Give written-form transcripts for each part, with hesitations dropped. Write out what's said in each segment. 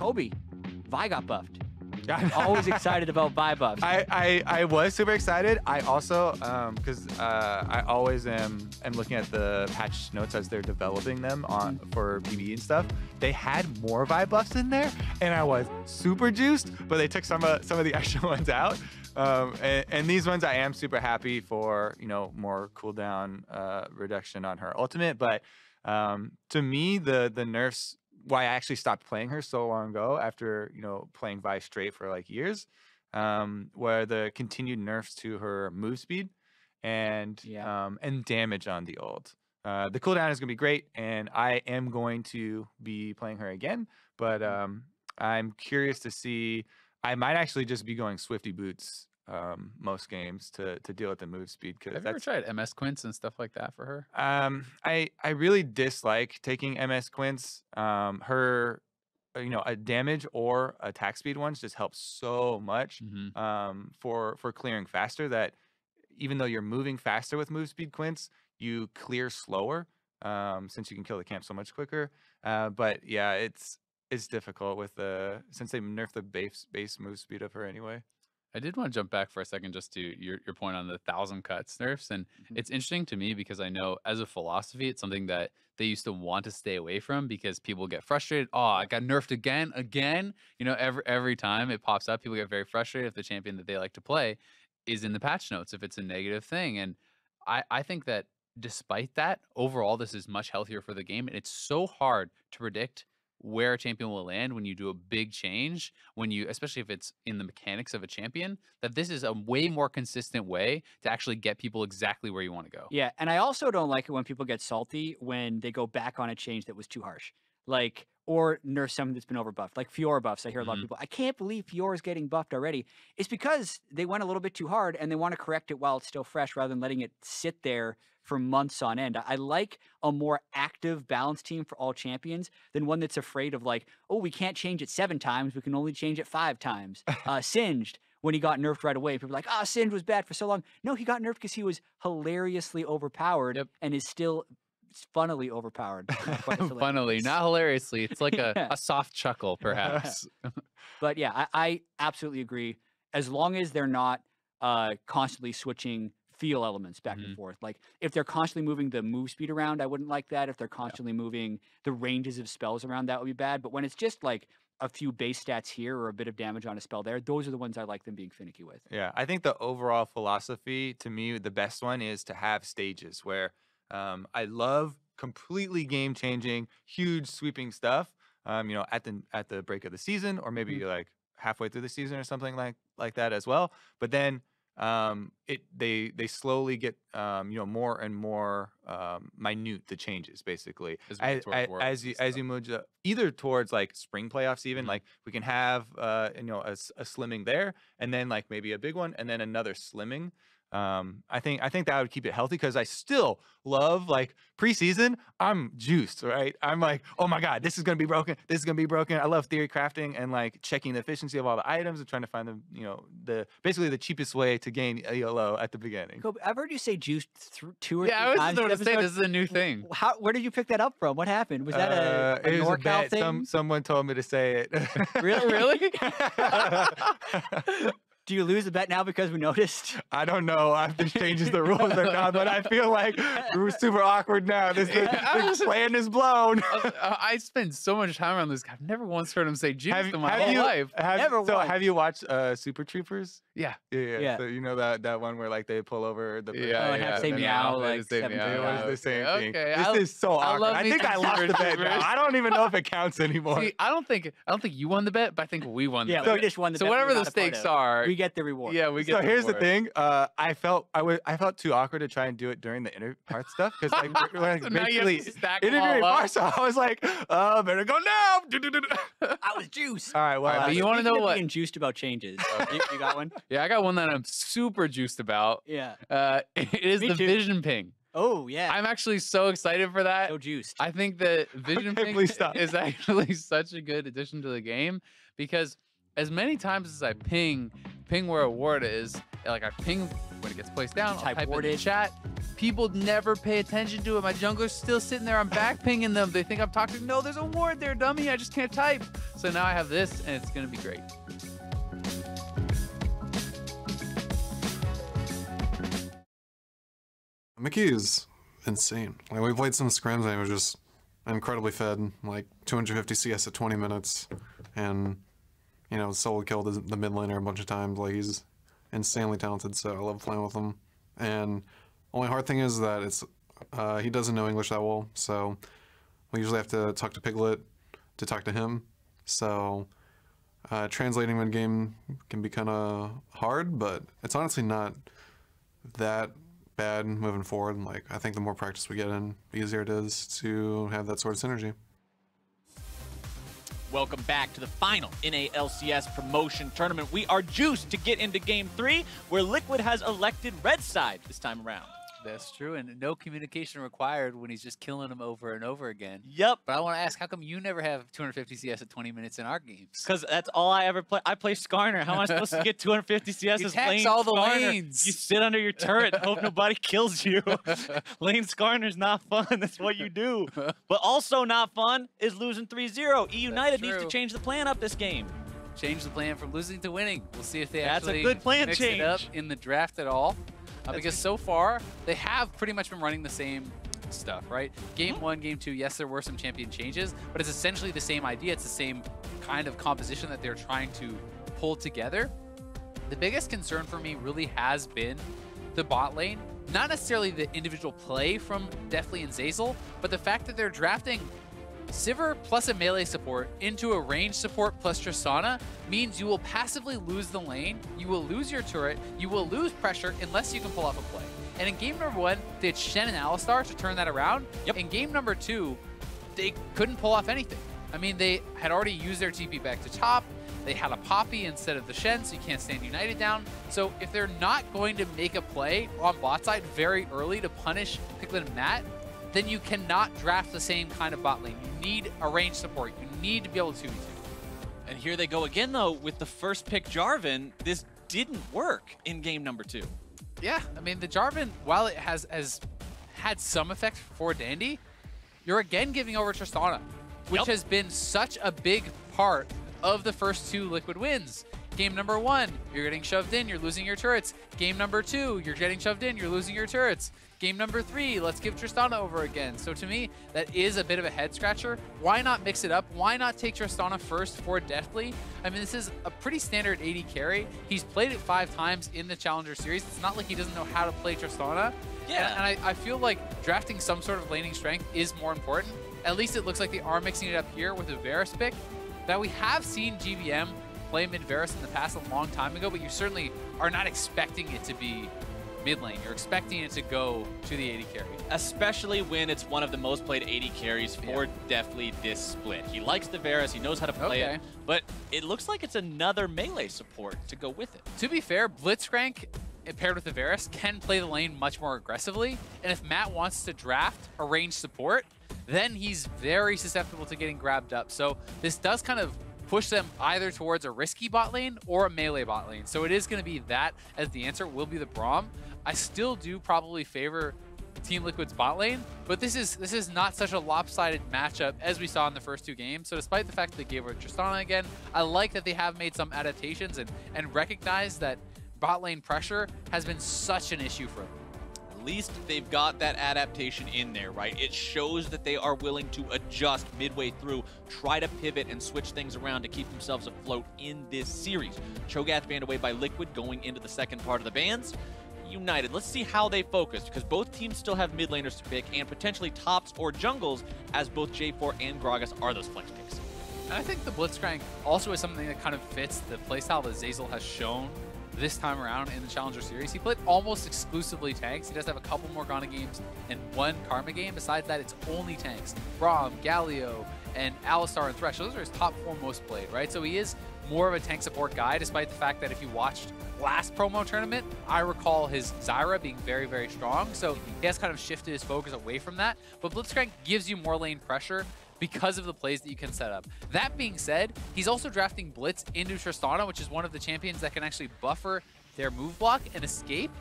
Obi, Vi got buffed. I'm always excited about Vi buffs. I was super excited. I also, because I always am looking at the patch notes as they're developing them for PvE and stuff. They had more Vi buffs in there, and I was super juiced, but they took some of the extra ones out. And these ones I am super happy for, you know, more cooldown reduction on her ultimate. But to me, the nerfs, why I actually stopped playing her so long ago after, you know, playing Vi straight for like years, were the continued nerfs to her move speed and damage on the ult. The cooldown is going to be great, and I am going to be playing her again, but I'm curious to see. I might actually just be going Swifty Boots most games to deal with the move speed. Have you ever tried MS Quints and stuff like that for her? I really dislike taking MS Quints. Her, you know, a damage or attack speed ones just help so much for clearing faster, that even though you're moving faster with move speed Quints, you clear slower since you can kill the camp so much quicker. But yeah, it's difficult with since they nerfed the base move speed of her anyway. I did want to jump back for a second just to your point on the 1,000 cuts nerfs. And it's interesting to me because I know as a philosophy, it's something that they used to want to stay away from because people get frustrated. Oh, I got nerfed again. You know, every time it pops up, people get very frustrated if the champion that they like to play is in the patch notes, if it's a negative thing. And I think that despite that, overall, this is much healthier for the game. And it's so hard to predict where a champion will land when you do a big change, especially if it's in the mechanics of a champion, that this is a way more consistent way to actually get people exactly where you want to go. Yeah, and I also don't like it when people get salty when they go back on a change that was too harsh. Like, or nerf something that's been overbuffed. Like Fiora buffs. I hear a lot of people, I can't believe Fiora's getting buffed already. It's because they went a little bit too hard and they want to correct it while it's still fresh rather than letting it sit there for months on end. I like a more active, balanced team for all champions than one that's afraid of like, oh, we can't change it 7 times. We can only change it 5 times. Singed, when he got nerfed right away, people were like, Singed was bad for so long. No, he got nerfed because he was hilariously overpowered and is still funnily overpowered. Funnily, not hilariously. It's like a soft chuckle, perhaps. But yeah, I absolutely agree. As long as they're not constantly switching feel elements back and forth. Like if they're constantly moving the move speed around, I wouldn't like that. If they're constantly moving the ranges of spells around, that would be bad. But when it's just like a few base stats here or a bit of damage on a spell there, those are the ones I like them being finicky with. Yeah, I think the overall philosophy, to me, the best one is to have stages where I love completely game-changing, huge sweeping stuff. You know, at the break of the season, or maybe like halfway through the season or something like that as well. But then they slowly get you know, more and more minute, the changes basically as you move either towards like spring playoffs, even like we can have you know, a slimming there, and then like maybe a big one and then another slimming. I think that would keep it healthy, because I still love, like, preseason, I'm juiced, right? I'm like, oh my God, this is going to be broken. This is going to be broken. I love theory crafting and like checking the efficiency of all the items and trying to find the, you know, basically the cheapest way to gain ELO at the beginning. Kobe, I've heard you say juiced 2 or 3 times. Yeah, I was going to say this is a new thing. Where did you pick that up from? What happened? Was that a NorCal thing? Someone told me to say it. Really? Do you lose the bet now because we noticed? I don't know if this changes the rules or not, but I feel like we're super awkward now. This plan is blown. I spend so much time on this guy. I've never once heard him say juice in my whole life. Have you watched Super Troopers? Yeah. So you know that one where like they pull over the say meow like 7 times. The same thing. Okay, this is so awkward. I think I lost the bet now. I don't even know if it counts anymore. See, I don't think you won the bet, but I think we won the bet. Yeah, we just won the bet. So whatever the stakes are, we get the reward. Yeah, we get. So here's the thing. I felt too awkward to try and do it during the inner part stuff, because like we're so basically interviewing Marcel. I was like, better go now. I was juiced. All right, well, you want to know what? Being juiced about changes. You got one? Yeah, I got one that I'm super juiced about. Yeah. It is the Vision Ping. Oh, yeah. I'm actually so excited for that. So juiced. I think that Vision Ping is actually such a good addition to the game, because as many times as I ping, ping where a ward is. Like I ping when it gets placed down, I'll type in the chat. People never pay attention to it. My jungler's still sitting there. I'm back pinging them. They think I'm talking. No, there's a ward there, dummy. I just can't type. So now I have this, and it's going to be great. Mickey is insane. Like, we played some scrims and he was just incredibly fed, like 250 CS at 20 minutes, and you know, solo killed the mid laner a bunch of times. Like, he's insanely talented, so I love playing with him. And only hard thing is that it's he doesn't know English that well, so we usually have to talk to Piglet to talk to him. So translating mid game can be kind of hard, but it's honestly not that bad moving forward. Like, I think the more practice we get in, the easier it is to have that sort of synergy. Welcome back to the final NA LCS promotion tournament. We are juiced to get into Game 3, where Liquid has elected Rek'Sai this time around. That's true, and no communication required when he's just killing them over and over again. Yep. But I want to ask, how come you never have 250 CS at 20 minutes in our games? Because that's all I ever play. I play Skarner. How am I supposed to get 250 CS You as tax lane all the Skarner? lanes. You sit under your turret and hope nobody kills you. Lane Skarner's not fun. That's what you do. But also not fun is losing 3-0. eUnited needs to change the plan up this game. Change the plan from losing to winning. We'll see if they That's actually a good plan mix change it up in the draft at all. Because so far, they have pretty much been running the same stuff, right? Game 1, Game 2, yes, there were some champion changes, but it's essentially the same idea. It's the same kind of composition that they're trying to pull together. The biggest concern for me really has been the bot lane. Not necessarily the individual play from Deftly and Zeyzal, but the fact that they're drafting Sivir plus a melee support into a range support plus Tristana means you will passively lose the lane, you will lose your turret, you will lose pressure unless you can pull off a play. And in game number 1, they had Shen and Alistar to turn that around. Yep. In game number 2, they couldn't pull off anything. I mean, they had already used their TP back to top, they had a Poppy instead of the Shen, so you can't stand United down. So if they're not going to make a play on bot side very early to punish Piglet and Matt, then you cannot draft the same kind of bot lane. You need a range support. You need to be able to 2v2. And here they go again, though, with the first pick Jarvan. This didn't work in game number 2. Yeah, I mean, the Jarvan, while it has had some effect for Dandy, you're again giving over Tristana, which has been such a big part of the first 2 Liquid wins. Game number 1, you're getting shoved in, you're losing your turrets. Game number 2, you're getting shoved in, you're losing your turrets. Game number 3, let's give Tristana over again. So to me, that is a bit of a head scratcher. Why not mix it up? Why not take Tristana first for Deftly? I mean, this is a pretty standard AD carry. He's played it 5 times in the Challenger Series. It's not like he doesn't know how to play Tristana. Yeah. And I feel like drafting some sort of laning strength is more important. At least it looks like they are mixing it up here with a Varus pick. That we have seen GBM play mid Varus in the past a long time ago, but you certainly are not expecting it to be mid lane. You're expecting it to go to the AD carry. Especially when it's one of the most played AD carries for Deftly this split. He likes the Varus, he knows how to play it, but it looks like it's another melee support to go with it. To be fair, Blitzcrank paired with the Varus can play the lane much more aggressively, and if Matt wants to draft a ranged support, then he's very susceptible to getting grabbed up. So this does kind of push them either towards a risky bot lane or a melee bot lane. So it is going to be that as the answer, will be the Braum. I still do probably favor Team Liquid's bot lane, but this is not such a lopsided matchup as we saw in the first 2 games. So despite the fact that they gave her Tristana again, I like that they have made some adaptations and recognize that bot lane pressure has been such an issue for them. At least they've got that adaptation in there, right? It shows that they are willing to adjust midway through, try to pivot and switch things around to keep themselves afloat in this series. Cho'Gath banned away by Liquid going into the second part of the bans. United, let's see how they focus, because both teams still have mid laners to pick and potentially tops or jungles, as both J4 and Gragas are those flex picks. And I think the Blitzcrank also is something that kind of fits the playstyle that Zeyzal has shown this time around in the Challenger Series. He played almost exclusively tanks. He does have a couple Morgana games and 1 Karma game. Besides that, it's only tanks. Braum, Galio, and Alistar and Thresh. Those are his top 4 most played, right? So he is more of a tank support guy, despite the fact that if you watched last promo tournament, I recall his Zyra being very, very strong. So he has kind of shifted his focus away from that. But Blitzcrank gives you more lane pressure because of the plays that you can set up. That being said, he's also drafting Blitz into Tristana, which is one of the champions that can actually buffer their move block and escape.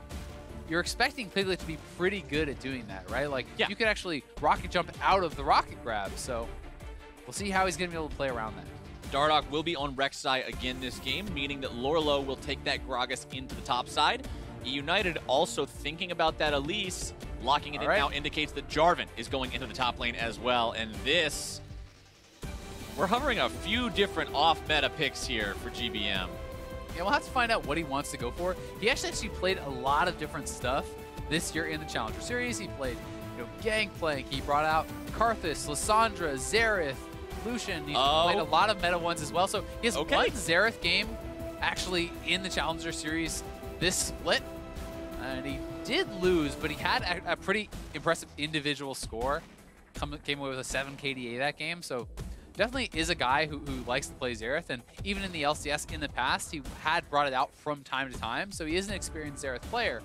You're expecting Piglet to be pretty good at doing that, right? Like, you could actually rocket jump out of the rocket grab, so we'll see how he's going to be able to play around that. Dardoch will be on Rek'Sai again this game, meaning that Lourlo will take that Gragas into the top side. eUnited also thinking about that Elise. Locking it in now indicates that Jarvan is going into the top lane as well. And this, we're hovering a few different off-meta picks here for GBM. Yeah, we'll have to find out what he wants to go for. He actually played a lot of different stuff this year in the Challenger Series. He played, Gangplank. He brought out Karthus, Lissandra, Xerath, Lucian. He played a lot of meta ones as well. So he has one Xerath game actually in the Challenger Series this split. And he did lose, but he had a pretty impressive individual score. Came away with a 7 KDA that game. So definitely is a guy who likes to play Xerath. And even in the LCS in the past, he had brought it out from time to time. So he is an experienced Xerath player.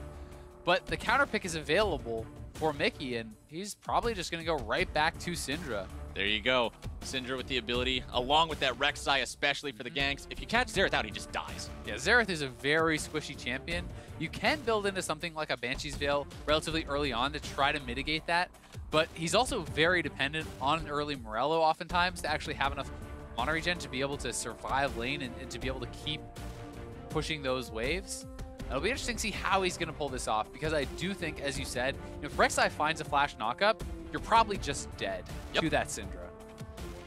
But the counter pick is available for Mickey, and he's probably just going to go right back to Syndra. There you go. Syndra with the ability, along with that Rek'Sai, especially for the ganks. If you catch Xerath out, he just dies. Yeah, Xerath is a very squishy champion. You can build into something like a Banshee's Veil relatively early on to try to mitigate that, but he's also very dependent on an early Morello oftentimes to actually have enough mana regen to be able to survive lane and to be able to keep pushing those waves. It'll be interesting to see how he's going to pull this off, because I do think, as you said, if Rek'Sai finds a flash knockup, you're probably just dead to that Syndra.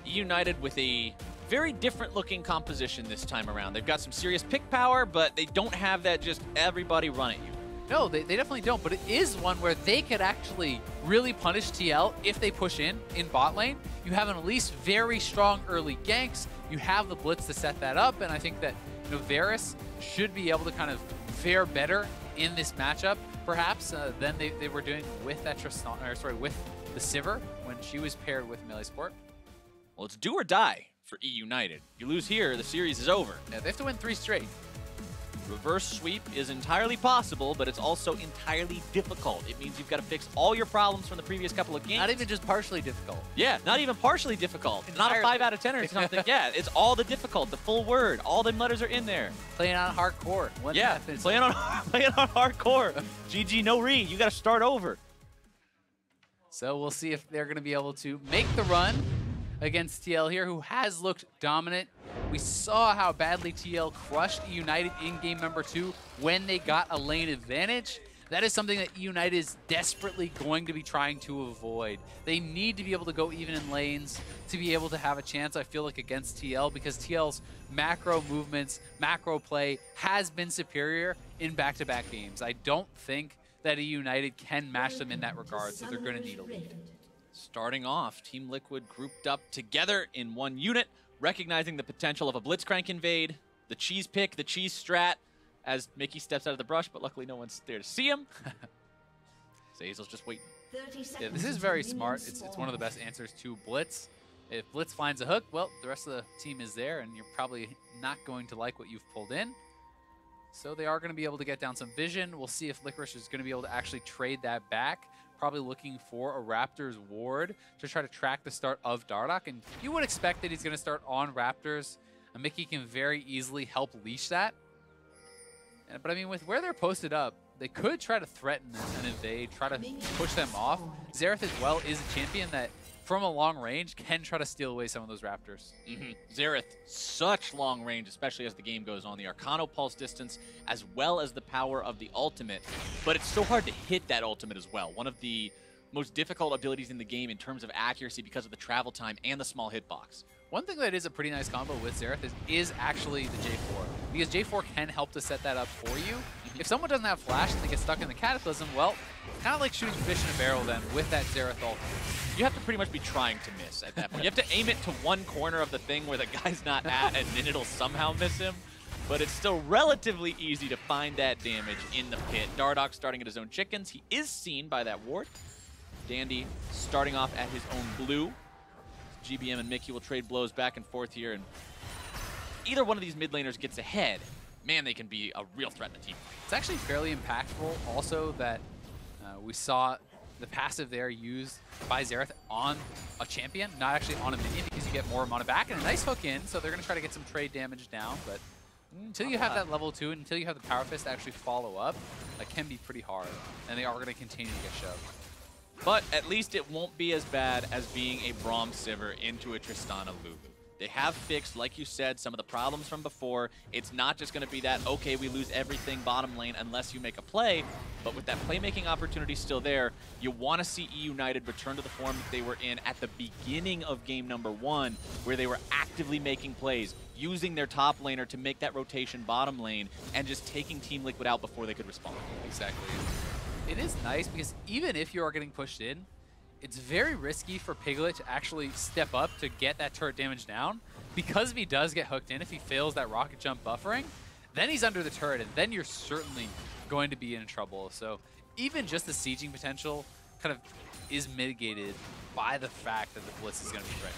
eUnited with a very different looking composition this time around. They've got some serious pick power, but they don't have that just everybody run at you. No, they definitely don't, but it is one where they could actually really punish TL if they push in bot lane. You have an Elise very strong early ganks. You have the Blitz to set that up, and I think that Varus should be able to kind of fare better in this matchup, perhaps, than they were doing with that with the Sivir when she was paired with Melee Sport. Well, it's do or die for eUnited. You lose here, the series is over. Yeah, they have to win 3 straight. Reverse sweep is entirely possible, but it's also entirely difficult. It means you've got to fix all your problems from the previous couple of games. Not even just partially difficult. Yeah, not even partially difficult. Not a 5 out of 10 or something. Yeah, it's all the difficult, the full word. All them letters are in there. Playing on hardcore. Yeah, playing on hardcore. GG, no re. You got to start over. So we'll see if they're going to be able to make the run against TL here, who has looked dominant. We saw how badly TL crushed eUnited in game number 2 when they got a lane advantage. That is something that eUnited is desperately going to be trying to avoid. They need to be able to go even in lanes to be able to have a chance, I feel like, against TL, because TL's macro movements, macro play has been superior in back-to-back games. I don't think that eUnited can match them in that regard, so they're going to need a lead. Starting off, Team Liquid grouped up together in one unit, recognizing the potential of a Blitzcrank invade, the cheese pick, the cheese strat, as Mickey steps out of the brush, but luckily no one's there to see him. Zeyzal's just waiting. Yeah, this is very smart. It's one of the best answers to Blitz. If Blitz finds a hook, well, the rest of the team is there, and you're probably not going to like what you've pulled in. So they are going to be able to get down some vision. We'll see if Licorice is going to be able to actually trade that back. Probably looking for a Raptors ward to try to track the start of Dardoch. And you would expect that he's going to start on Raptors. And Mickey can very easily help leash that. But I mean, with where they're posted up, they could try to threaten an invade, try to push them off. Xerath as well is a champion that, from a long range, can try to steal away some of those Raptors. Xerath, such long range, especially as the game goes on. The Arcano Pulse distance, as well as the power of the ultimate. But it's so hard to hit that ultimate as well. One of the most difficult abilities in the game in terms of accuracy because of the travel time and the small hitbox. One thing that is a pretty nice combo with Xerath is actually the J4. Because J4 can help to set that up for you. If someone doesn't have flash and they get stuck in the Cataclysm, well, kind of like shooting fish in a barrel then with that Xerath ult. You have to pretty much be trying to miss at that point. You have to aim it to one corner of the thing where the guy's not at, and then it'll somehow miss him. But it's still relatively easy to find that damage in the pit. Dardoch starting at his own chickens. He is seen by that ward. Dandy starting off at his own blue. GBM and Mickey will trade blows back and forth here, and either one of these mid laners gets ahead, man, they can be a real threat to the team. It's actually fairly impactful also that we saw the passive there used by Xerath on a champion, not actually on a minion, because you get more mana back and a nice hook in, so they're going to try to get some trade damage down, but until you have that level 2 and until you have the Power Fist to actually follow up, that can be pretty hard, and they are going to continue to get shoved. But at least it won't be as bad as being a Braum Sivir into a Tristana Lulu. They have fixed, like you said, some of the problems from before. It's not just going to be that, okay, we lose everything bottom lane unless you make a play, but with that playmaking opportunity still there, you want to see eUnited return to the form that they were in at the beginning of game number 1, where they were actively making plays, using their top laner to make that rotation bottom lane, and just taking Team Liquid out before they could respond. Exactly. It is nice because even if you are getting pushed in, it's very risky for Piglet to actually step up to get that turret damage down, because if he does get hooked in, if he fails that rocket jump buffering, then he's under the turret, and then you're certainly going to be in trouble. So even just the sieging potential kind of is mitigated by the fact that the Blitz is going to be ready.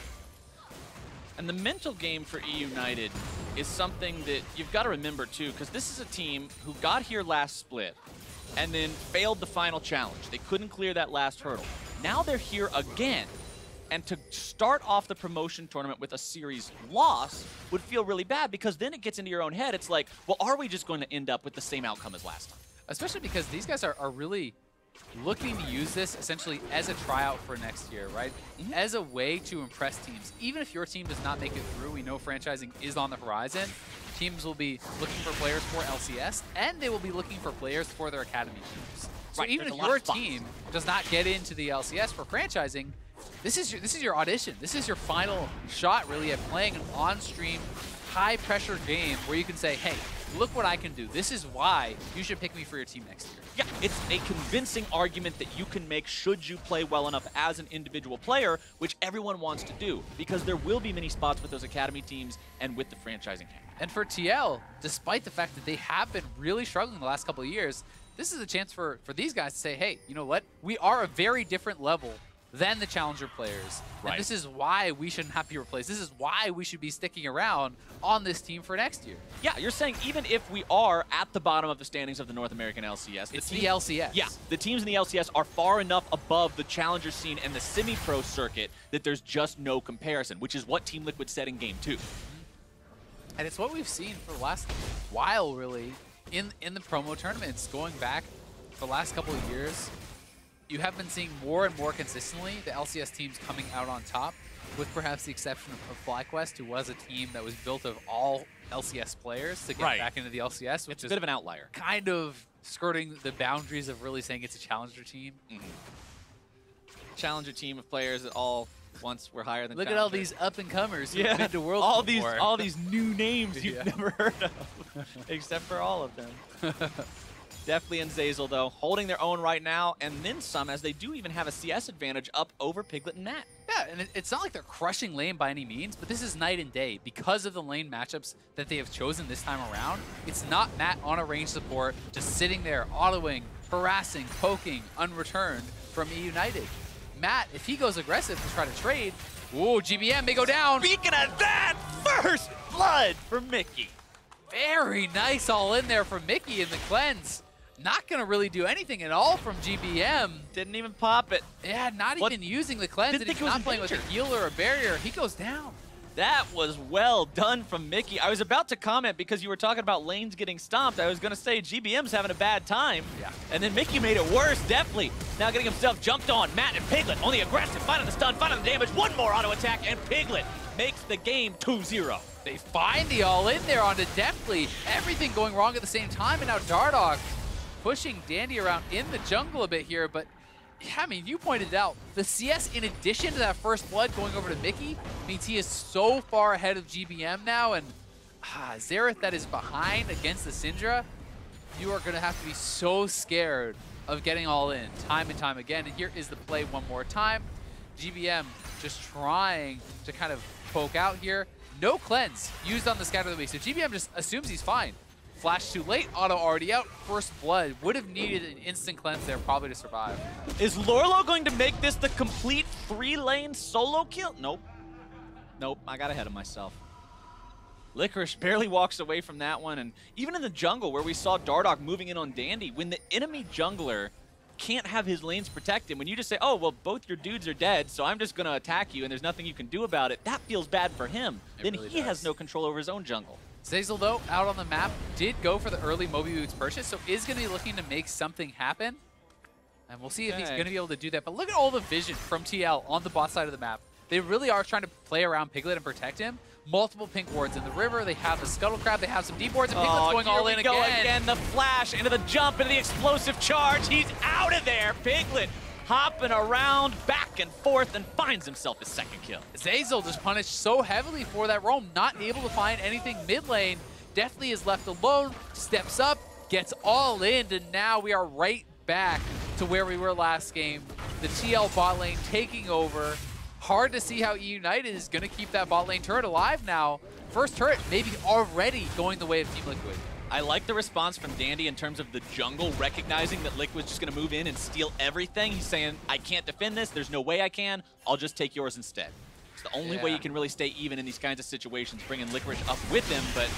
And the mental game for eUnited is something that you've got to remember too, because this is a team who got here last split and then failed the final challenge. They couldn't clear that last hurdle. Now they're here again, and to start off the promotion tournament with a series loss would feel really bad, because then it gets into your own head. It's like, well, are we just going to end up with the same outcome as last time? Especially because these guys are really looking to use this essentially as a tryout for next year, right? As a way to impress teams. Even if your team does not make it through, we know franchising is on the horizon. Teams will be looking for players for LCS, and they will be looking for players for their academy teams. So right, even if your team does not get into the LCS for franchising, this is your audition. This is your final shot, really, at playing an on-stream, high-pressure game where you can say, hey, look what I can do. This is why you should pick me for your team next year. Yeah, it's a convincing argument that you can make should you play well enough as an individual player, which everyone wants to do, because there will be many spots with those academy teams and with the franchising team. And for TL, despite the fact that they have been really struggling the last couple of years, this is a chance for these guys to say, hey, you know what? We are a very different level than the challenger players. Right. And this is why we shouldn't have to be replaced. This is why we should be sticking around on this team for next year. Yeah, you're saying even if we are at the bottom of the standings of the North American LCS. It's the LCS. Yeah, the teams in the LCS are far enough above the challenger scene and the semi-pro circuit that there's just no comparison, which is what Team Liquid said in Game 2. And it's what we've seen for the last while, really, in the promo tournaments. Going back for the last couple of years, you have been seeing more and more consistently the LCS teams coming out on top, with perhaps the exception of FlyQuest, who was a team that was built of all LCS players to get back into the LCS, which is a bit of an outlier. Kind of skirting the boundaries of really saying it's a challenger team. Challenger team of players that all once were higher than Look challenger. at all these up-and-comers who've been to Worlds before. all these new names you've never heard of, except for all of them. Deftly and Zeyzal, though, holding their own right now, and then some, as they do even have a CS advantage up over Piglet and Matt. Yeah, and it's not like they're crushing lane by any means, but this is night and day. Because of the lane matchups that they have chosen this time around, it's not Matt on a range support, just sitting there, autoing, harassing, poking, unreturned from eUnited. Matt, if he goes aggressive to try to trade, ooh, GBM may go down. Speaking of that, first blood for Mickey. Very nice all in there from Mickey in the cleanse. Not going to really do anything at all from GBM. Didn't even pop it. Yeah, not even using the cleanse. Didn't think He's it was not playing with a heal or a barrier. He goes down. That was well done from Mickey. I was about to comment because you were talking about lanes getting stomped. I was going to say GBM's having a bad time. Yeah. And then Mickey made it worse, Deftly. Now getting himself jumped on. Matt and Piglet only aggressive, finding the stun, finding the damage. One more auto attack, and Piglet makes the game 2-0. They find the all-in there onto Deftly. Everything going wrong at the same time, and now Dardoch pushing Dandy around in the jungle a bit here, but yeah, I mean, you pointed out, the CS, in addition to that first blood going over to Mickey, means he is so far ahead of GBM now, and Xerath that is behind against the Syndra, you are going to have to be so scared of getting all in time and time again. And here is the play one more time. GBM just trying to kind of poke out here. No cleanse used on the Scatter of the Week, so GBM just assumes he's fine. Flash too late, auto already out, first blood. Would have needed an instant cleanse there probably to survive. Is Lourlo going to make this the complete 3-lane solo kill? Nope. Nope, I got ahead of myself. Licorice barely walks away from that one, and even in the jungle where we saw Dardoch moving in on Dandy, when the enemy jungler can't have his lanes protect him. When you just say, oh, well, both your dudes are dead, so I'm just going to attack you and there's nothing you can do about it, that feels bad for him. Then really he has no control over his own jungle. Zeyzal, though, out on the map, did go for the early Moby Boots purchase, so is going to be looking to make something happen. And we'll see if he's going to be able to do that. But look at all the vision from TL on the bot side of the map. They really are trying to play around Piglet and protect him. Multiple pink wards in the river. They have the Scuttle Crab. They have some deep wards. And Piglet's going all in again. The flash into the jump, into the explosive charge. He's out of there. Piglet hopping around back and forth and finds himself his second kill. Zeyzal just punished so heavily for that roam, not able to find anything mid lane. Deftly is left alone, steps up, gets all in, and now we are right back to where we were last game. The TL bot lane taking over. Hard to see how eUnited is going to keep that bot lane turret alive now. First turret maybe already going the way of Team Liquid. I like the response from Dandy in terms of the jungle recognizing that Liquid's just going to move in and steal everything. He's saying, I can't defend this. There's no way I can. I'll just take yours instead. It's the only way you can really stay even in these kinds of situations, bringing Licorice up with him. But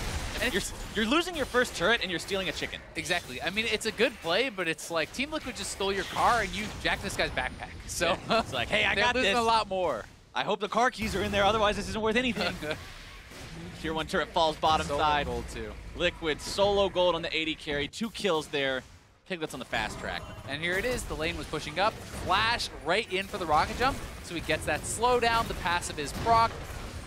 you're losing your first turret and you're stealing a chicken. Exactly. I mean, it's a good play, but it's like Team Liquid just stole your car and you jacked this guy's backpack. So it's like, hey, I got this. They're losing a lot more. I hope the car keys are in there, otherwise this isn't worth anything. Tier 1 turret falls bottom side. Gold too. Liquid solo gold on the AD carry. 2 kills there. Piglet's on the fast track. And here it is. The lane was pushing up. Flash right in for the rocket jump. So he gets that slowdown. The passive is proc.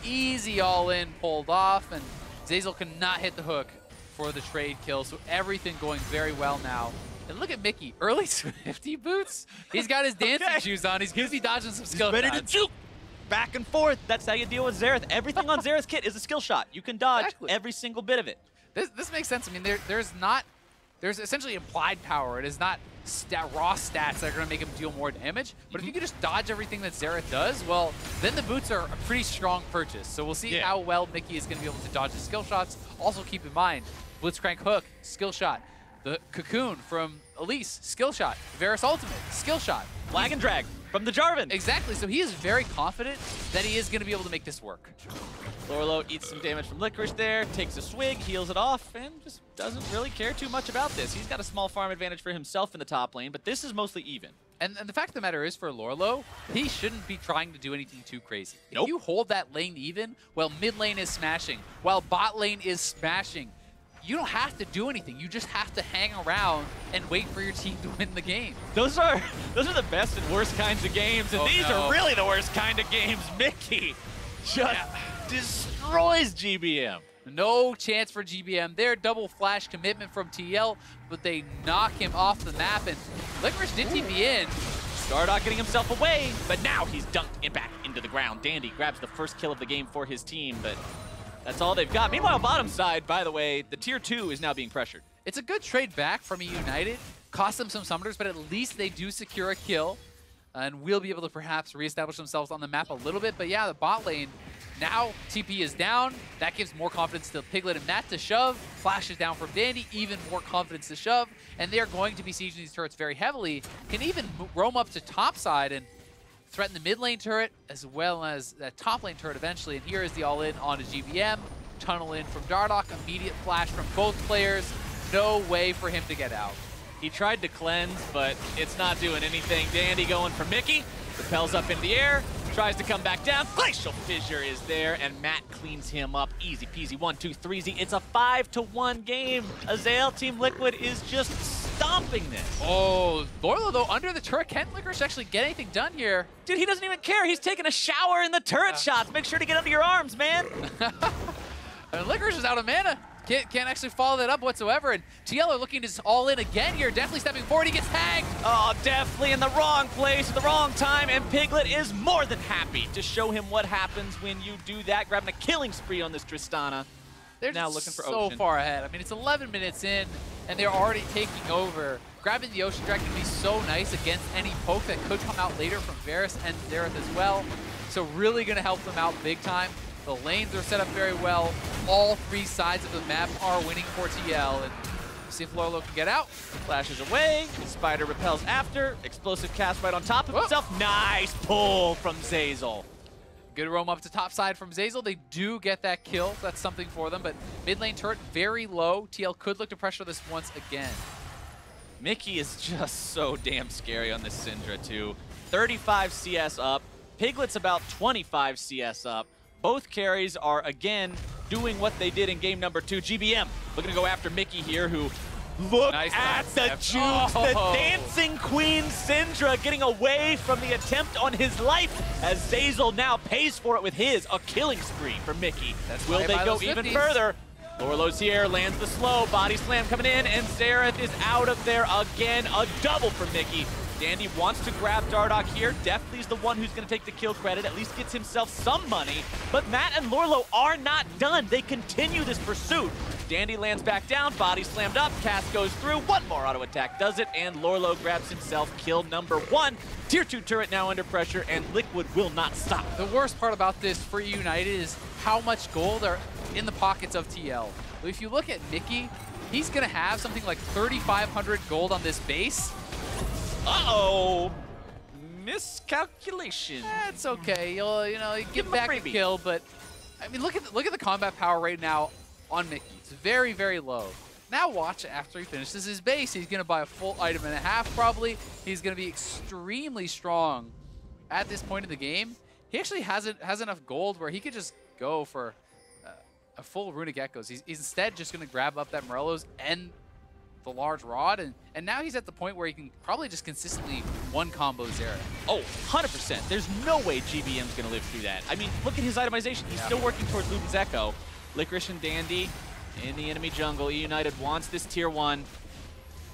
Easy all in pulled off. And Zeyzal cannot hit the hook for the trade kill. So everything going very well now. And look at Mickey. Early Swifty boots. He's got his dancing shoes on. He's going to be dodging some skill shots. Ready to juke. Back and forth. That's how you deal with Xerath. Everything on Xerath's kit is a skill shot. You can dodge every single bit of it. This makes sense. I mean, there's essentially implied power. It is not raw stats that are going to make him deal more damage. But if you can just dodge everything that Xerath does, well, then the boots are a pretty strong purchase. So we'll see how well Mickey is going to be able to dodge the skill shots. Also keep in mind, Blitzcrank hook, skill shot. The cocoon from Elise, skill shot. Varus ultimate, skill shot. Flag and drag from the Jarvan. Exactly, so he is very confident that he is going to be able to make this work. Lourlo eats some damage from Licorice there, takes a swig, heals it off, and just doesn't really care too much about this. He's got a small farm advantage for himself in the top lane, but this is mostly even. And the fact of the matter is, for Lourlo, he shouldn't be trying to do anything too crazy. Nope. If you hold that lane even, while mid lane is smashing, while bot lane is smashing, you don't have to do anything. You just have to hang around and wait for your team to win the game. Those are the best and worst kinds of games, and these are really the worst kind of games. Mickey just destroys GBM. No chance for GBM. Their double flash commitment from TL, but they knock him off the map, and Licorice did TP in. Dardoch getting himself away, but now he's dunked it back into the ground. Dandy grabs the first kill of the game for his team, but that's all they've got. Meanwhile, bottom side, by the way, the tier 2 is now being pressured. It's a good trade back from eUnited. Cost them some summoners, but at least they do secure a kill. And we'll be able to perhaps reestablish themselves on the map a little bit. But yeah, the bot lane, now TP is down. That gives more confidence to Piglet and Matt to shove. Flash is down from Dandy, even more confidence to shove. And they're going to be sieging these turrets very heavily. Can even roam up to top side and threaten the mid lane turret as well as that top lane turret eventually. And here is the all-in onto GBM. Tunnel in from Dardoch. Immediate flash from both players. No way for him to get out. He tried to cleanse, but it's not doing anything. Dandy going for Mickey. Repels up in the air. Tries to come back down. Glacial Fissure is there, and Matt cleans him up. Easy peasy. 1, 2, 3-Z. It's a 5-1 game. Azael, Team Liquid is just stomping this. Oh, Lourlo, though, under the turret. Can't Licorice actually get anything done here? Dude, he doesn't even care. He's taking a shower in the turret shots. Make sure to get under your arms, man. And Licorice is out of mana. Can't actually follow that up whatsoever. And TL are looking to all in again here. Deftly stepping forward. He gets tagged. Oh, Deftly in the wrong place at the wrong time. And Piglet is more than happy to show him what happens when you do that. Grabbing a killing spree on this Tristana. They're now looking for so Ocean. far ahead. I mean, it's 11 minutes in, and they're already taking over. Grabbing the Ocean Dragon can be so nice against any poke that could come out later from Varus and Xerath as well. So really going to help them out big time. The lanes are set up very well. All 3 sides of the map are winning for TL. And see if Lourlo can get out. Flashes away. Spider repels after. Explosive cast right on top of himself. Nice pull from Zeyzal. Good roam up to top side from Zeyzal. They do get that kill. That's something for them. But mid lane turret very low. TL could look to pressure this once again. Mickey is just so damn scary on this Syndra too. 35 CS up. Piglet's about 25 CS up. Both carries are, again, doing what they did in game number 2. GBM looking to go after Mickey here, who look at the jukes. The Dancing Queen Syndra getting away from the attempt on his life as Zeyzal now pays for it with a killing spree for Mickey. Will they go even further? Lourlo's here, lands the slow, body slam coming in, and Xerath is out of there again. A double for Mickey. Dandy wants to grab Dardoch here. Deftly's the one who's going to take the kill credit, at least gets himself some money. But Matt and Lourlo are not done. They continue this pursuit. Dandy lands back down, body slammed up, cast goes through, one more auto attack does it, and Lourlo grabs himself kill number 1. Tier 2 turret now under pressure, and Liquid will not stop. The worst part about this for eUnited is how much gold are in the pockets of TL. If you look at Mickey, he's going to have something like 3,500 gold on this base. Uh-oh. Miscalculation. It's okay. You'll get back a kill, but I mean, look at the combat power right now on Mickey. It's very, very low. Now watch after he finishes his base. He's going to buy a full item and a half probably. He's going to be extremely strong at this point in the game. He actually has enough gold where he could just go for a full Runic Echoes. He's instead just going to grab up that Morello's and the large rod, and now he's at the point where he can probably just consistently one-combo Xerath. Oh, 100%. There's no way GBM's going to live through that. I mean, look at his itemization. He's still working towards Luden's Echo. Licorice and Dandy in the enemy jungle. eUnited wants this tier 1.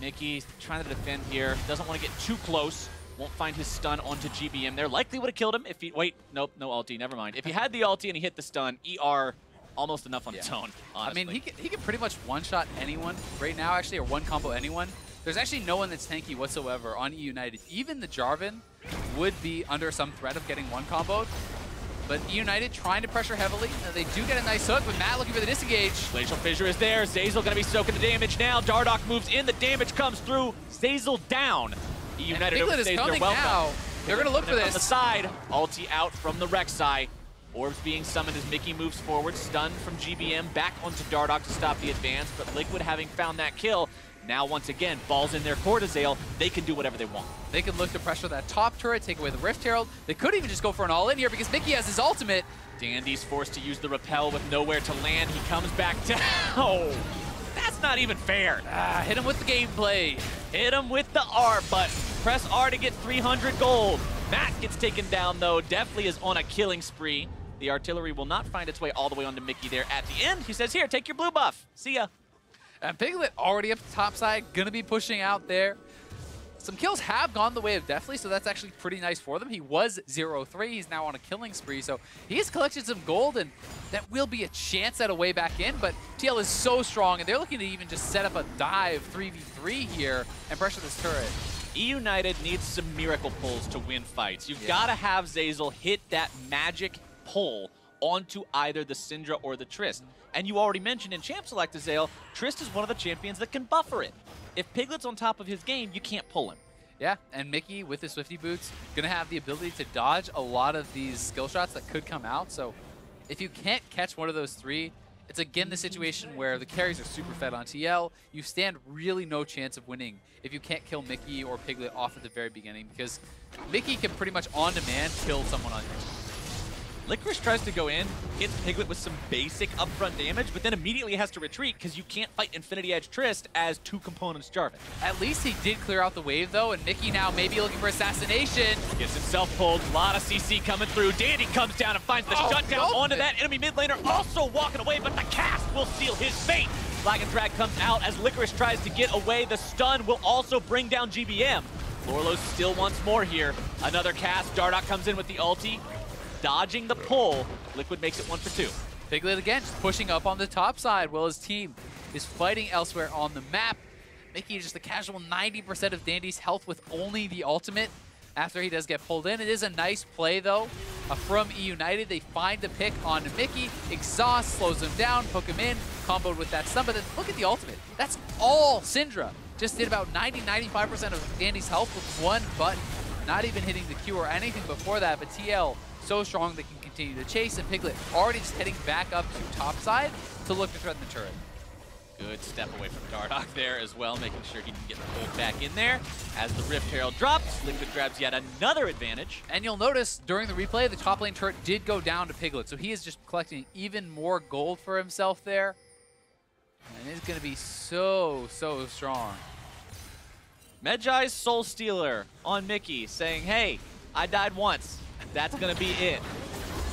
Mickey trying to defend here. Doesn't want to get too close. Won't find his stun onto GBM there. Likely would have killed him if he... Wait, nope, no ulti. Never mind. If he had the ulti and he hit the stun, ER... almost enough on its own, honestly. I mean, he can pretty much one-shot anyone right now, actually, or one-combo anyone. There's actually no one that's tanky whatsoever on eUnited. Even the Jarvan would be under some threat of getting one-comboed. But eUnited trying to pressure heavily. They do get a nice hook, but Matt looking for the disengage. Glacial Fissure is there. Zeyzal going to be soaking the damage now. Dardoch moves in. The damage comes through. Zeyzal down. eUnited overstays their welcome. Now. They're going to look for this. On the side, ulti out from the Rek'Sai. Orbs being summoned as Mickey moves forward, stunned from GBM, back onto Dardoch to stop the advance, but Liquid having found that kill, now once again, balls in their court Zeyzal, they can do whatever they want. They can look to pressure that top turret, take away the Rift Herald. They could even just go for an all-in here because Mickey has his ultimate. Dandy's forced to use the repel with nowhere to land. He comes back down. Oh, that's not even fair. Hit him with the gameplay. Hit him with the R button. Press R to get 300 gold. Matt gets taken down though. Deftly is on a killing spree. The artillery will not find its way all the way onto Mickey there. At the end, he says, here, take your blue buff. See ya. And Piglet already up the top side, gonna be pushing out there. Some kills have gone the way of Deftly, so that's actually pretty nice for them. He was 0-3, he's now on a killing spree, so he has collected some gold, and that will be a chance at a way back in, but TL is so strong, and they're looking to even just set up a dive 3v3 here and pressure this turret. eUnited needs some miracle pulls to win fights. You've got to have Zeyzal hit that magic pull onto either the Syndra or the Trist. And you already mentioned in Champ Select, Zeyzal, Trist is one of the champions that can buffer it. If Piglet's on top of his game, you can't pull him. Yeah, and Mickey, with his Swifty Boots, gonna have the ability to dodge a lot of these skill shots that could come out. So if you can't catch one of those three, it's again the situation where the carries are super fed on TL. You stand really no chance of winning if you can't kill Mickey or Piglet off at the very beginning, because Mickey can pretty much on demand kill someone on your team. Licorice tries to go in, hits Piglet with some basic upfront damage, but then immediately has to retreat because you can't fight Infinity Edge Trist as two components Jarvan. At least he did clear out the wave though, and Mickey now may be looking for assassination. Gets himself pulled, a lot of CC coming through. Dandy comes down and finds the shutdown onto that enemy mid laner, also walking away, but the cast will seal his fate. Flag and Drag comes out as Licorice tries to get away. The stun will also bring down GBM. Lourlo still wants more here. Another cast, Dardoch comes in with the ulti. Dodging the pull, Liquid makes it 1 for 2. Piglet again, just pushing up on the top side while his team is fighting elsewhere on the map. Mickey just a casual 90% of Dandy's health with only the ultimate after he does get pulled in. It is a nice play though from eUnited. They find the pick on Mickey. Exhaust slows him down, poke him in, comboed with that stun, but then look at the ultimate. That's all Syndra. Just did about 90-95% of Dandy's health with one button. Not even hitting the Q or anything before that, but TL so strong they can continue to chase, and Piglet already just heading back up to top side to look to threaten the turret. Good step away from Dardoch there as well, making sure he can get pulled back in there. As the Rift Herald drops, Liquid grabs yet another advantage. And you'll notice during the replay, the top lane turret did go down to Piglet, so he is just collecting even more gold for himself there. And it's going to be so strong. Medjai's Soul Stealer on Mickey saying, hey, I died once. That's going to be it.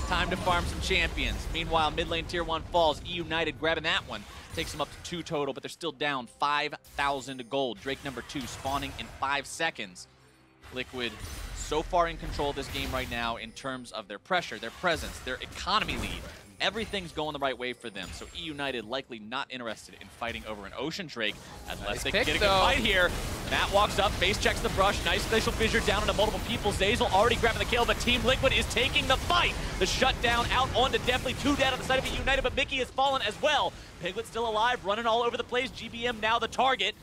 Time to farm some champions. Meanwhile, mid lane tier 1 falls. eUnited grabbing that one. Takes them up to 2 total, but they're still down 5,000 gold. Drake number 2 spawning in 5 seconds. Liquid so far in control of this game right now in terms of their pressure, their presence, their economy lead. Everything's going the right way for them, so eUnited likely not interested in fighting over an Ocean Drake unless they can get a good fight here. Matt walks up, base checks the brush, nice glacial fissure down into multiple people. Zeyzal already grabbing the kill, but Team Liquid is taking the fight. The shutdown out onto Deftly, 2 dead on the side of eUnited, but Mickey has fallen as well. Piglet still alive, running all over the place. GBM now the target.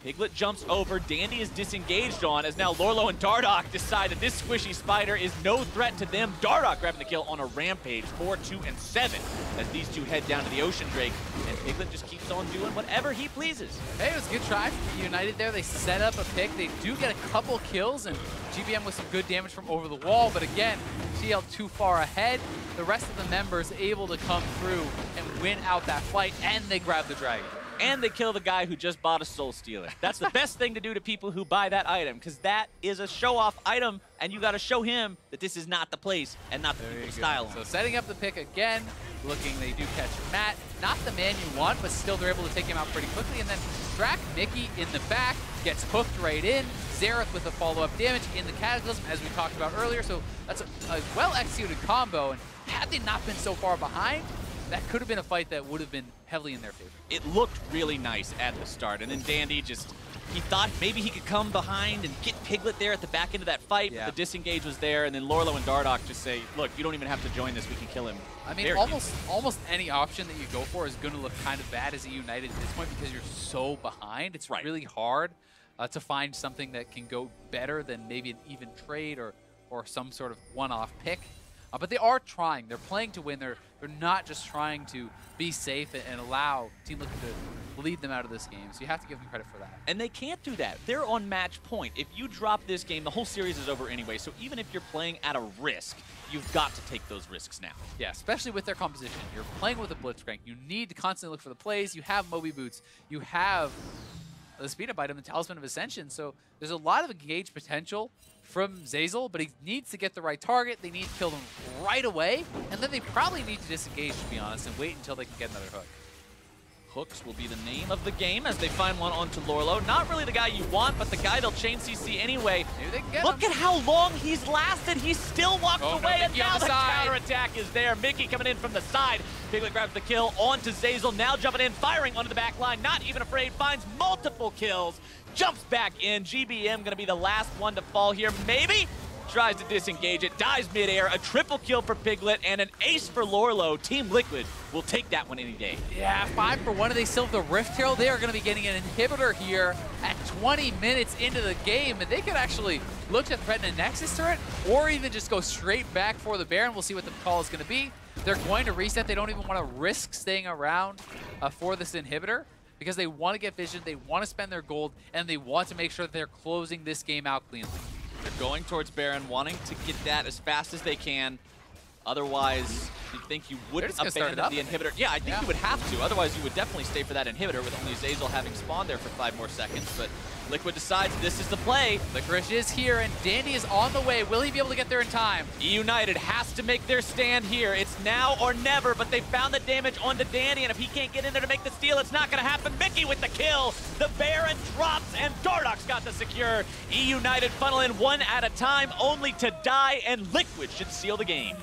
Piglet jumps over, Dandy is disengaged on, as now Lourlo and Dardoch decide that this squishy spider is no threat to them. Dardoch grabbing the kill on a rampage, 4, 2, and 7, as these two head down to the Ocean Drake, and Piglet just keeps on doing whatever he pleases. Hey, it was a good try from United there. They set up a pick. They do get a couple kills, and GBM with some good damage from over the wall, but again, TL too far ahead. The rest of the members able to come through and win out that fight, and they grab the dragon. And they kill the guy who just bought a Soul Stealer. That's the best thing to do to people who buy that item, because that is a show-off item, and you got to show him that this is not the place and not the people style. So setting up the pick again, looking, they do catch Matt. Not the man you want, but still they're able to take him out pretty quickly. And then Drac Mickey in the back gets hooked right in. Xerath with the follow-up damage in the Cataclysm, as we talked about earlier. So that's a well-executed combo, and had they not been so far behind, that could have been a fight that would have been heavily in their favor. It looked really nice at the start, and then Dandy just, he thought maybe he could come behind and get Piglet there at the back end of that fight, but the disengage was there, and then Lourlo and Dardoch just say, look, you don't even have to join this, we can kill him. I mean, almost any option that you go for is going to look kind of bad as a United at this point because you're so behind. It's really hard to find something that can go better than maybe an even trade or some sort of one-off pick. But they are trying. They're playing to win. They're not just trying to be safe and allow Team Liquid to lead them out of this game. So you have to give them credit for that. And they can't do that. They're on match point. If you drop this game, the whole series is over anyway. So even if you're playing at a risk, you've got to take those risks now. Yeah, especially with their composition. You're playing with a Blitzcrank. You need to constantly look for the plays. You have Moby Boots. You have the speed up item, the Talisman of Ascension. So there's a lot of engaged potential from Zeyzal, but he needs to get the right target. They need to kill them right away, and then they probably need to disengage, to be honest, and wait until they can get another hook. Hooks will be the name of the game as they find one onto Lourlo. Not really the guy you want, but the guy they'll chain CC anyway. Maybe they can get Look him. at how long he's lasted. He still walks away, and now the side. counterattack is there. Mickey coming in from the side. Piglet grabs the kill onto Zeyzal. Now jumping in, firing onto the back line. Not even afraid, finds multiple kills. Jumps back in. GBM going to be the last one to fall here. Maybe tries to disengage it, dies midair. A triple kill for Piglet and an ace for Lourlo. Team Liquid will take that one any day. Yeah, 5 for 1. They still have the Rift Herald. They are going to be getting an inhibitor here at 20 minutes into the game, and they could actually look to threaten a Nexus turret or even just go straight back for the Baron. We'll see what the call is going to be. They're going to reset. They don't even want to risk staying around for this inhibitor, because they want to get vision, they want to spend their gold, and they want to make sure that they're closing this game out cleanly. They're going towards Baron, wanting to get that as fast as they can. Otherwise, you'd think you wouldn't abandon the inhibitor. Yeah, I think you would have to. Otherwise, you would definitely stay for that inhibitor with only Zeyzal having spawned there for 5 more seconds. But Liquid decides this is the play. Licorice is here, and Dandy is on the way. Will he be able to get there in time? eUnited has to make their stand here. It's now or never, but they found the damage onto Dandy, and if he can't get in there to make the steal, it's not going to happen. Mickey with the kill. The Baron drops, and Dardoch's got the secure. eUnited funnel in one at a time, only to die, and Liquid should seal the game.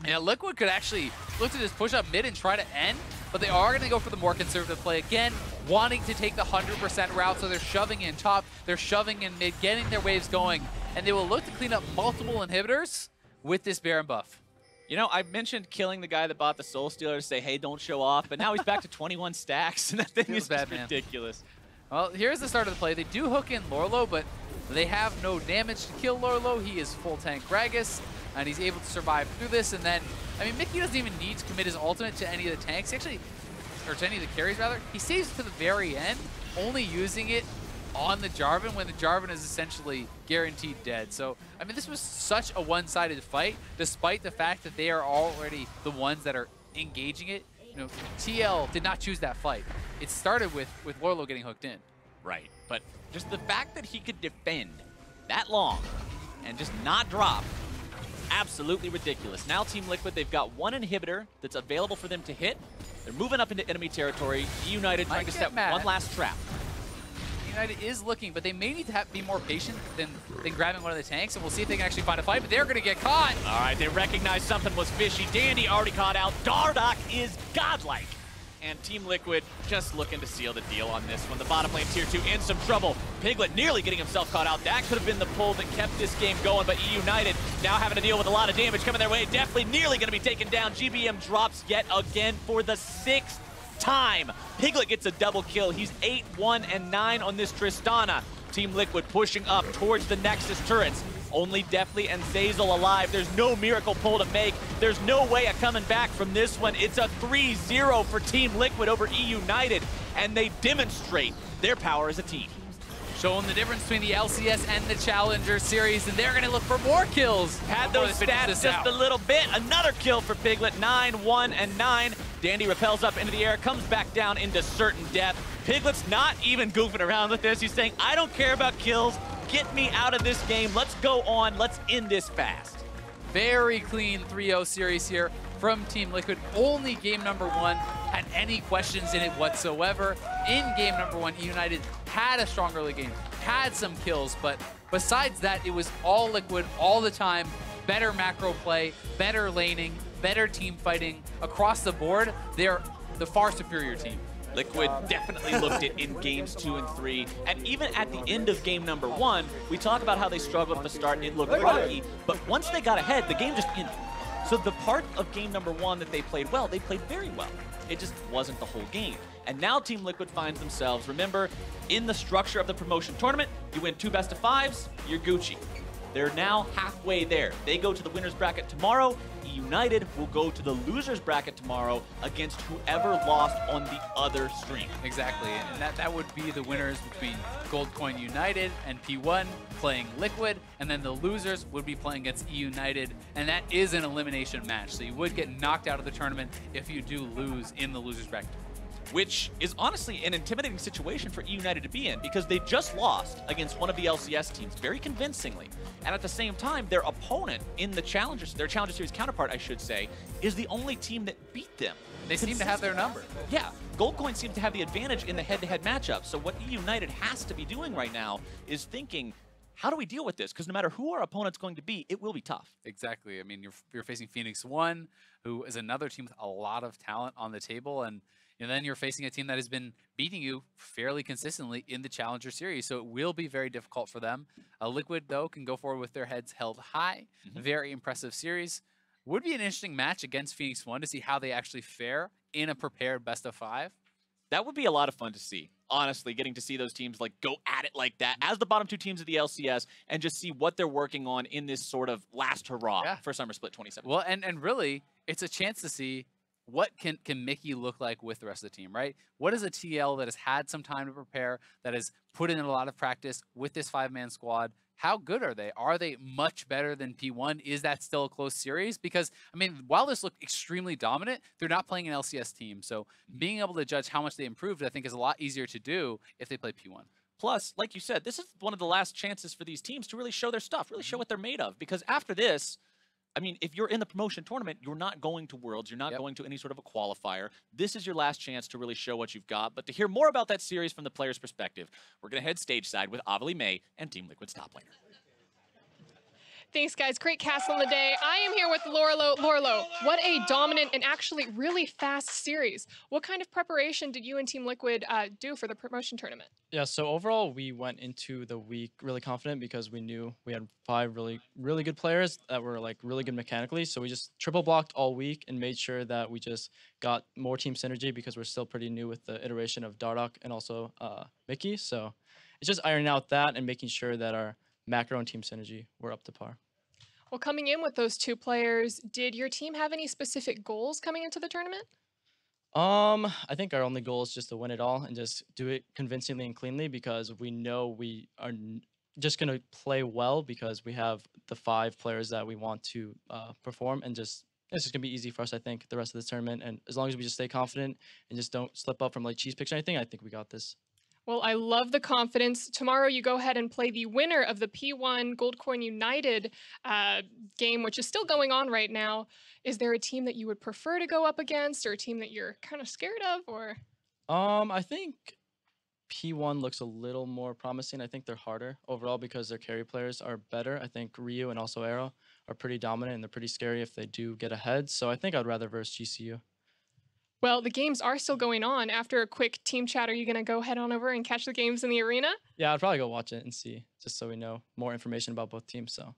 Yeah, Liquid could actually look to just push up mid and try to end, but they are going to go for the more conservative play again, wanting to take the 100% route, so they're shoving in top, they're shoving in mid, getting their waves going, and they will look to clean up multiple inhibitors with this Baron buff. You know, I mentioned killing the guy that bought the Soul Stealer to say, hey, don't show off, but now he's back to 21 stacks, and that thing is just ridiculous. Well, here's the start of the play. They do hook in Lourlo, but they have no damage to kill Lourlo. He is full tank Gragas, and he's able to survive through this. And then, I mean, Mickey doesn't even need to commit his ultimate to any of the tanks. He actually or to any of the carries rather, he saves it to the very end, only using it on the Jarvan when the Jarvan is essentially guaranteed dead. So, I mean, this was such a one-sided fight, despite the fact that they are already the ones that are engaging it. You know, TL did not choose that fight. It started with Lourlo getting hooked in. Right, but just the fact that he could defend that long and just not drop, absolutely ridiculous. Now Team Liquid, they've got one inhibitor that's available for them to hit. They're moving up into enemy territory. eUnited trying to set one last trap. United is looking, but they may need to be more patient than grabbing one of the tanks, and we'll see if they can actually find a fight, but they're going to get caught. All right, they recognize something was fishy. Dandy already caught out. Dardoch is godlike. And Team Liquid just looking to seal the deal on this one. The bottom lane tier 2 in some trouble. Piglet nearly getting himself caught out. That could have been the pull that kept this game going, but eUnited now having to deal with a lot of damage coming their way. Deftly nearly going to be taken down. GBM drops yet again for the 6th time. Piglet gets a double kill. He's 8-1-9 on this Tristana. Team Liquid pushing up towards the Nexus turrets. Only Deftly and Zeyzal alive. There's no miracle pull to make. There's no way of coming back from this one. It's a 3-0 for Team Liquid over eUnited, and they demonstrate their power as a team. Showing the difference between the LCS and the Challenger series, and they're going to look for more kills. Had those stats just a little bit. Another kill for Piglet, 9-1-9. Dandy repels up into the air, comes back down into certain death. Piglet's not even goofing around with this. He's saying, I don't care about kills. Get me out of this game. Let's go on. Let's end this fast. Very clean 3-0 series here from Team Liquid. Only game number 1 had any questions in it whatsoever. In game number 1, eUnited had a strong early game, had some kills, but besides that, it was all Liquid all the time. Better macro play, better laning, better team fighting. Across the board, they're the far superior team. Liquid definitely looked it in games 2 and 3, and even at the end of game number 1, we talk about how they struggled at the start. It looked rocky, but once they got ahead, the game just ended. So the part of game number 1 that they played well, they played very well. It just wasn't the whole game. And now Team Liquid finds themselves, remember, in the structure of the promotion tournament, you win 2 best-of-5s, you're Gucci. They're now halfway there. They go to the winner's bracket tomorrow. eUnited will go to the loser's bracket tomorrow against whoever lost on the other stream. Exactly, and that would be the winners between Goldcoin United and P1 playing Liquid, and then the losers would be playing against eUnited, and that is an elimination match. So you would get knocked out of the tournament if you do lose in the loser's bracket. Which is honestly an intimidating situation for eUnited to be in, because they just lost against one of the LCS teams very convincingly. And at the same time, their opponent in the Challenger, their Challenger Series counterpart, I should say, is the only team that beat them. They seem to have their number. Yeah, Goldcoin seems to have the advantage in the head-to-head matchup. So what eUnited has to be doing right now is thinking, how do we deal with this? Because no matter who our opponent's going to be, it will be tough. Exactly. I mean, you're facing Phoenix One, who is another team with a lot of talent on the table, and then you're facing a team that has been beating you fairly consistently in the Challenger Series, so it will be very difficult for them. Liquid, though, can go forward with their heads held high. Very impressive series. Would be an interesting match against Phoenix One to see how they actually fare in a prepared best-of-5. That would be a lot of fun to see. Honestly, getting to see those teams like go at it like that as the bottom 2 teams of the LCS and just see what they're working on in this sort of last hurrah for Summer Split 27. Well, and really, it's a chance to see what can Mickey look like with the rest of the team, right? What is a TL that has had some time to prepare, that has put in a lot of practice with this 5-man squad? How good are they? Are they much better than P1? Is that still a close series? Because, I mean, while this looked extremely dominant, they're not playing an LCS team. So being able to judge how much they improved, I think, is a lot easier to do if they play P1. Plus, like you said, this is one of the last chances for these teams to really show their stuff, really show what they're made of. Because after this, I mean, if you're in the promotion tournament, you're not going to Worlds, you're not going to any sort of a qualifier. This is your last chance to really show what you've got. But to hear more about that series from the player's perspective, we're going to head stage side with Avali May and Team Liquid's top laner. Thanks, guys. Great cast on the day. I am here with Lourlo. Lourlo, what a dominant and actually really fast series. What kind of preparation did you and Team Liquid do for the promotion tournament? Yeah, so overall, we went into the week really confident because we knew we had 5 really good players that were like really good mechanically. So we just triple blocked all week and made sure that we just got more team synergy because we're still pretty new with the iteration of Dardoch and also Mickey. So it's just ironing out that and making sure that our macro and team synergy were up to par. Well, coming in with those 2 players, did your team have any specific goals coming into the tournament? I think our only goal is just to win it all and just do it convincingly and cleanly, because we know we are just going to play well because we have the 5 players that we want to perform, and just it's just going to be easy for us, I think, the rest of the tournament. And as long as we just stay confident and just don't slip up from like cheese picks or anything, I think we got this. Well, I love the confidence. Tomorrow you go ahead and play the winner of the P1 Goldcorn United game, which is still going on right now. Is there a team that you would prefer to go up against, or a team that you're kind of scared of, or? I think P1 looks a little more promising. I think they're harder overall because their carry players are better. I think Ryu and also Arrow are pretty dominant, and they're pretty scary if they do get ahead. So I think I'd rather verse GCU. Well, the games are still going on. After a quick team chat, are you going to go head on over and catch the games in the arena? Yeah, I'd probably go watch it and see, just so we know more information about both teams. So.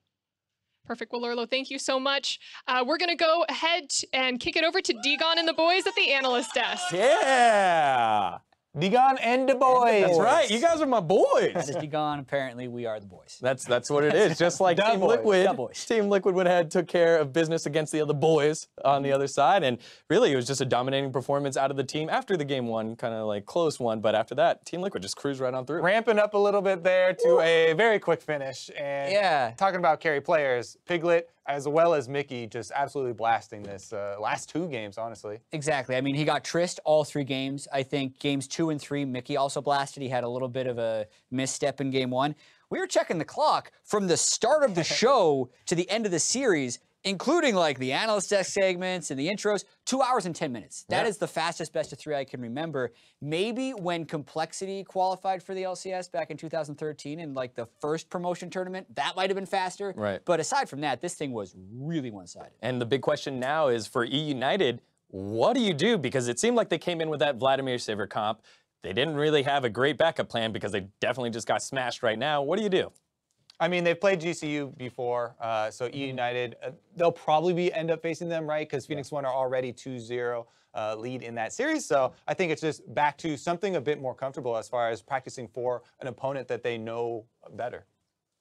Perfect. Well, Lourlo, thank you so much. We're going to go ahead and kick it over to Degon and the boys at the analyst desk. Yeah. Degon and the boys. That's right. You guys are my boys. That is Degon. Apparently, we are the boys. That's what it is. Just like Team Liquid. Team Liquid went ahead, took care of business against the other boys on the other side, and really it was just a dominating performance out of the team after the game one, kind of like close one. But after that, Team Liquid just cruised right on through. Ramping up a little bit there to a very quick finish. And yeah, talking about carry players, Piglet as well as Mickey just absolutely blasting this last 2 games, honestly. Exactly. I mean, he got Trist all 3 games. I think games 2 and 3, Mickey also blasted. He had a little bit of a misstep in game 1. We were checking the clock from the start of the show to the end of the series, including like the analyst desk segments and the intros, 2 hours and 10 minutes. That is the fastest best of 3 I can remember. Maybe when Complexity qualified for the LCS back in 2013 in like the first promotion tournament, that might have been faster. Right. But aside from that, this thing was really one-sided. And the big question now is for eUnited, what do you do? Because it seemed like they came in with that Vladimir Sivir comp. They didn't really have a great backup plan because they definitely just got smashed right now. What do you do? I mean, they've played GCU before, so eUnited, they'll probably end up facing them, right? Because Phoenix One are already 2-0 lead in that series. So I think it's just back to something a bit more comfortable as far as practicing for an opponent that they know better.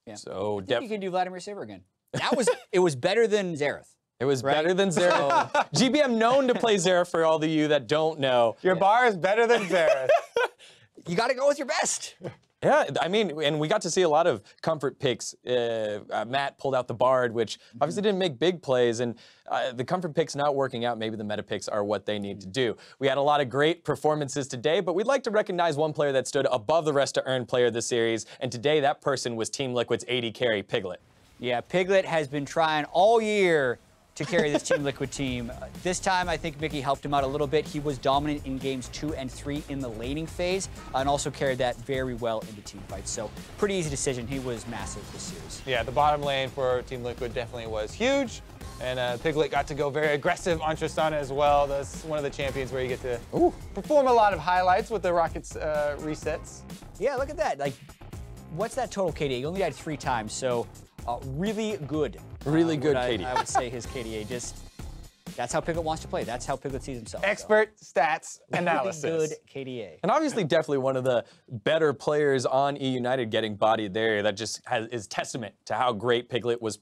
Yeah. So I think you can do Vladimir Sivir again. That was it was better than Xerath. It was better than Xerath. GBM known to play Xerath for all of you that don't know. Your bar is better than Xerath. You got to go with your best. Yeah, I mean, and we got to see a lot of comfort picks. Matt pulled out the Bard, which obviously didn't make big plays, and the comfort picks not working out. Maybe the meta picks are what they need to do. We had a lot of great performances today, but we'd like to recognize one player that stood above the rest to earn player of the series, and today that person was Team Liquid's AD carry, Piglet. Yeah, Piglet has been trying all year to carry this Team Liquid team. This time, I think Mickey helped him out a little bit. He was dominant in games 2 and 3 in the laning phase, and also carried that very well into team fights. So pretty easy decision. He was massive this series. Yeah, the bottom lane for Team Liquid definitely was huge. And Piglet got to go very aggressive on Tristana as well. That's one of the champions where you get to perform a lot of highlights with the Rockets resets. Yeah, look at that. Like, what's that total KDA? He only died 3 times, so really good. Really good KDA. I would say his KDA just, that's how Piglet wants to play. That's how Piglet sees himself. Expert stats analysis. Really good KDA. And obviously definitely one of the better players on eUnited getting bodied there. That just is testament to how great Piglet was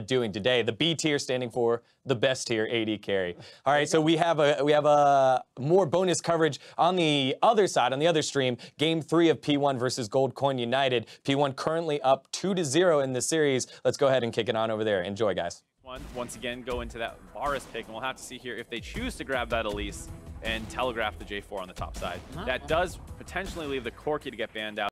doing today. The B tier standing for the best tier AD carry. All right, so we have a more bonus coverage on the other side, on the other stream. Game 3 of P1 versus Goldcorn United. P1 currently up 2-0 in the series. Let's go ahead and kick it on over there. Enjoy, guys. Once again, go into that Varus pick, and we'll have to see here if they choose to grab that Elise and telegraph the J4 on the top side. That does potentially leave the Corki to get banned out.